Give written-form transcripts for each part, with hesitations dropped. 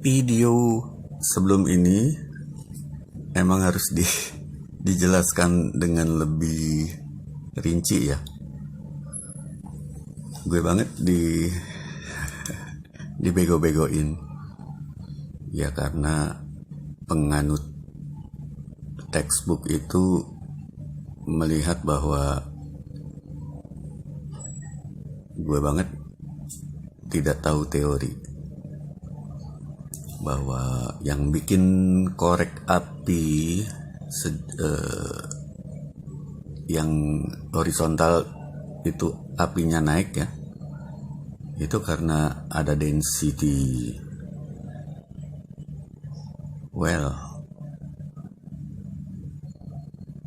Video sebelum ini emang harus dijelaskan dengan lebih rinci ya. Gue banget dibego-begoin ya, karena penganut textbook itu melihat bahwa gue banget tidak tahu teori, bahwa yang bikin korek api yang horizontal itu apinya naik ya, itu karena ada density. Well,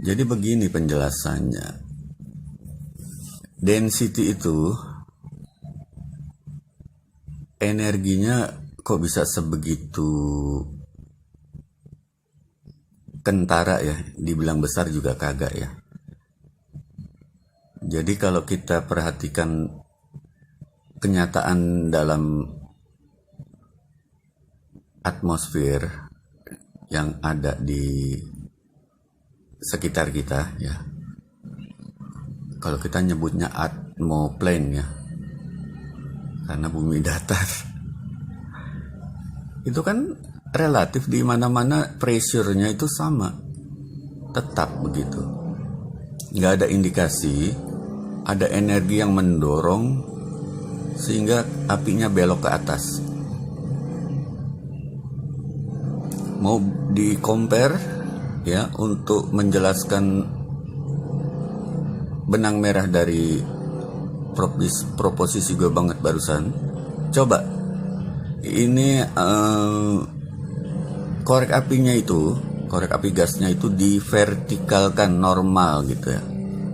jadi begini penjelasannya. Density itu energinya kok bisa sebegitu kentara ya, dibilang besar juga kagak ya. Jadi kalau kita perhatikan kenyataan dalam atmosfer yang ada di sekitar kita ya, kalau kita nyebutnya atmoplane ya, karena bumi datar, itu kan relatif, di mana-mana pressure-nya itu sama, tetap begitu. Nggak ada indikasi ada energi yang mendorong sehingga apinya belok ke atas. Mau di-compare ya, untuk menjelaskan benang merah dari proposisi gue banget barusan, coba ini korek api gasnya itu divertikalkan normal gitu ya.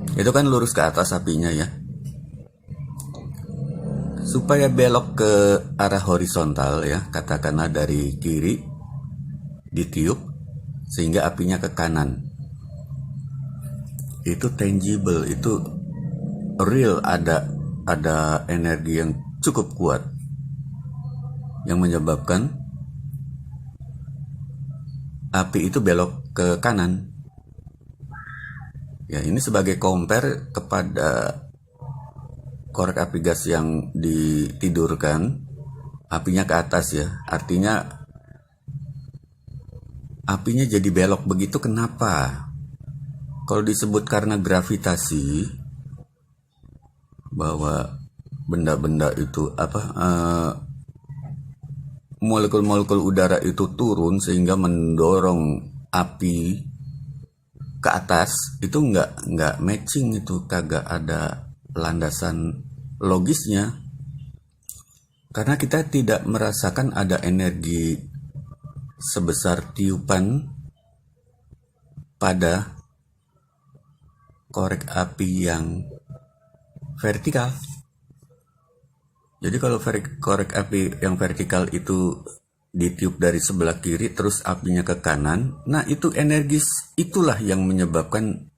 Itu kan lurus ke atas apinya ya. Supaya belok ke arah horizontal ya, katakanlah dari kiri ditiup sehingga apinya ke kanan. Itu tangible, itu real, ada energi yang cukup kuat yang menyebabkan api itu belok ke kanan. Ya, ini sebagai compare kepada korek api gas yang ditidurkan, apinya ke atas ya. Artinya apinya jadi belok begitu, kenapa? Kalau disebut karena gravitasi, bahwa benda-benda itu molekul-molekul udara itu turun sehingga mendorong api ke atas, itu nggak matching, itu kagak ada landasan logisnya, karena kita tidak merasakan ada energi sebesar tiupan pada korek api yang vertikal. Jadi kalau korek api yang vertikal itu ditiup dari sebelah kiri terus apinya ke kanan, nah itu energi itulah yang menyebabkan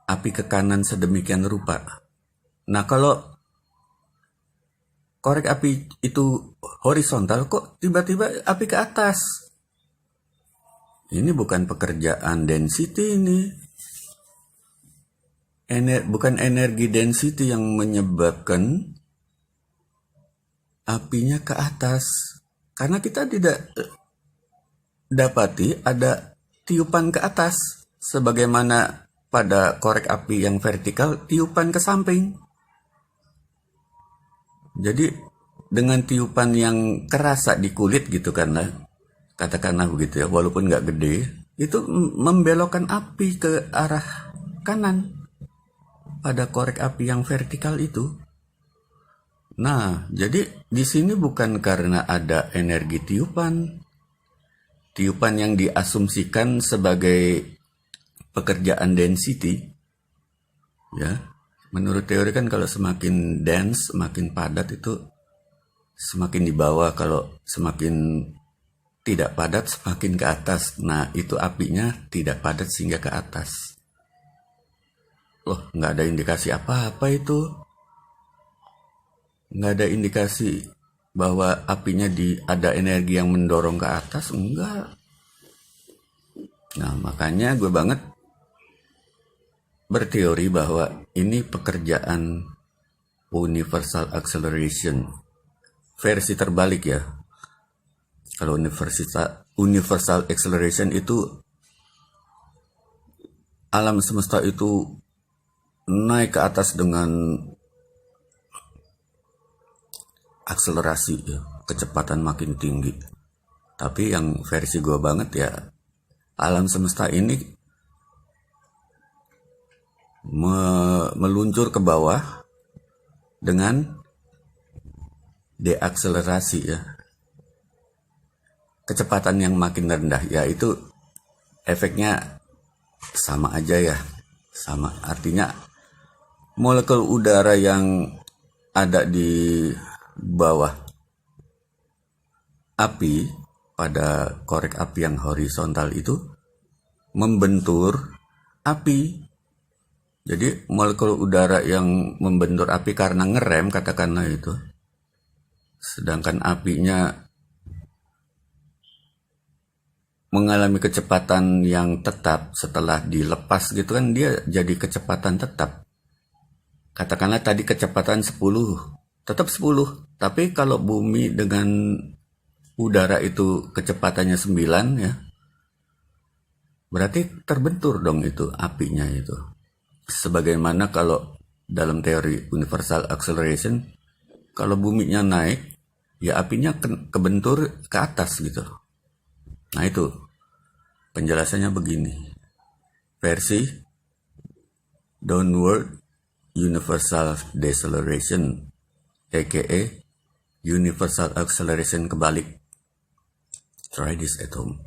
api ke kanan sedemikian rupa. Nah kalau korek api itu horizontal, kok tiba-tiba api ke atas? Ini bukan pekerjaan density ini. Bukan energi density yang menyebabkan apinya ke atas, karena kita tidak dapati ada tiupan ke atas sebagaimana pada korek api yang vertikal, tiupan ke samping. Jadi dengan tiupan yang kerasa di kulit gitu kan, katakanlah begitu ya, walaupun nggak gede, itu membelokkan api ke arah kanan pada korek api yang vertikal itu. Nah, jadi di sini bukan karena ada energi tiupan yang diasumsikan sebagai pekerjaan density. Ya, menurut teori kan kalau semakin dense, semakin padat itu semakin di bawah, kalau semakin tidak padat semakin ke atas. Nah, itu apinya tidak padat sehingga ke atas. Loh, nggak ada indikasi apa-apa itu. Nggak ada indikasi bahwa apinya ada energi yang mendorong ke atas, enggak. Nah, makanya gue banget berteori bahwa ini pekerjaan universal acceleration versi terbalik ya. Kalau universal acceleration itu alam semesta itu naik ke atas dengan akselerasi ya, kecepatan makin tinggi. Tapi yang versi gue banget ya, alam semesta ini meluncur ke bawah dengan deakselerasi ya, kecepatan yang makin rendah, yaitu efeknya sama aja ya, sama, artinya molekul udara yang ada di bawah api pada korek api yang horizontal itu membentur api. Jadi molekul udara yang membentur api karena ngerem katakanlah itu, sedangkan apinya mengalami kecepatan yang tetap setelah dilepas gitu kan, dia jadi kecepatan tetap. Katakanlah tadi kecepatan 10, tetap 10. Tapi kalau bumi dengan udara itu kecepatannya 9 ya, berarti terbentur dong itu apinya itu. Sebagaimana kalau dalam teori universal acceleration, kalau buminya naik, ya apinya kebentur ke atas gitu. Nah itu penjelasannya begini. Versi downward universal deceleration, aka universal acceleration kebalik. Try this at home.